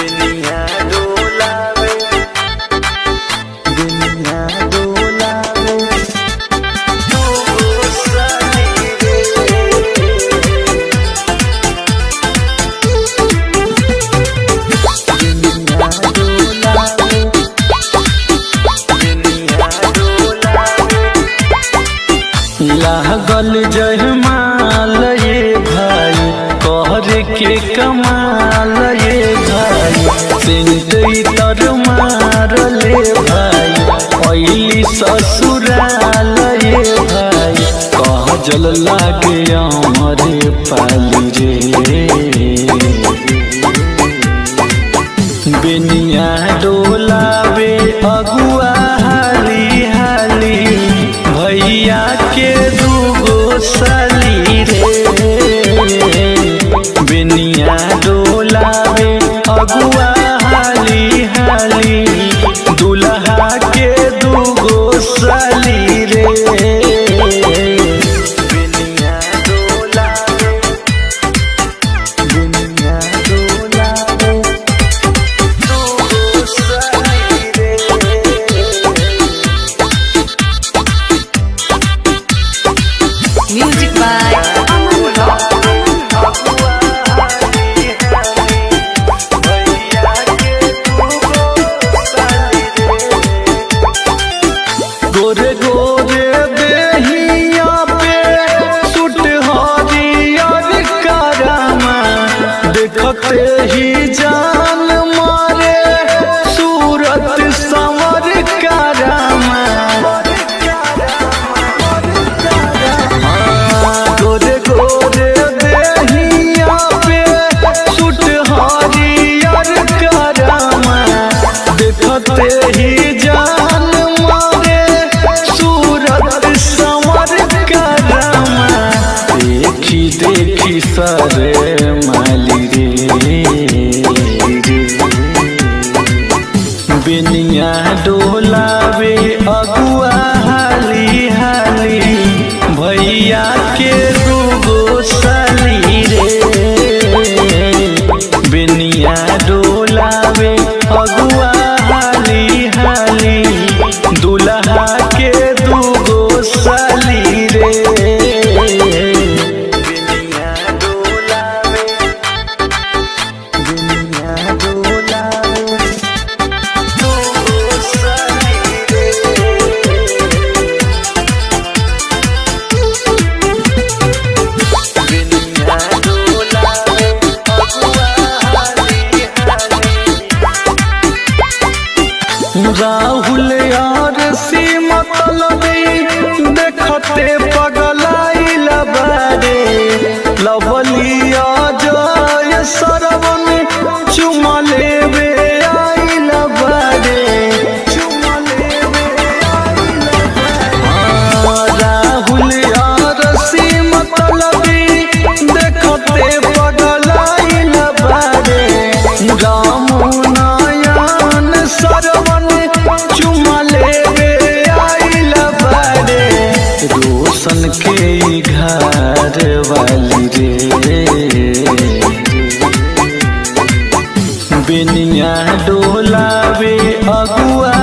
दुनिया डोलावे, दुनिया डोलावे, तू साली रे। दुनिया डोलावे, दुनिया डोलावे। लागल जयमाल ये भाई, कहर के कमाल ये भाई, सेंट तर मारले भाई, पहली ससुराल ये भाई, कहजल लागे हमरे पाली रे। बेनिया डोलावे अगुआ हाली हाली, भैया के दूगो साली रे। बेनिया डोलावे अगुआ हाली हाली, दुल्हा के दूगो साली रे। बेनिया डोलावे, बेनिया डोलावे, दूगो साली रे। Music by Aman Rock. गोरे गोरे देहिया पे सुट हरियर करामा, देखते ही जान मारे सूरत संवर करामा। गोरे गोरे देहिया पे सुट हरियर करामा, देखते ही जान मारे सूरत संवर करामा। देखी देखी सरे माली रे। बेनिया डोलावे अगुआ हाली हाली, भैया के दूगो साली रे। बेनिया डोलावे अगुआ हाली हाली, दुल्हा के दूगो साली रे। बेनिया डोलावे, बेनिया डोलावे, दूगो साली रे। बेनिया डोलावे अगुआ हाली हाली। राहुल यार सी मतलबी, देखते पगलाइल बारे, लवलिया जय सरवन चुमा लेवे आइल बारे। राहुल यार सी मतलबी, देखते पगलाइल बारे, रामू नयन सरवन चुमा लेवे आइल बारे। रोशन के घर वाली रे। बेनिया डोलावे अगुआ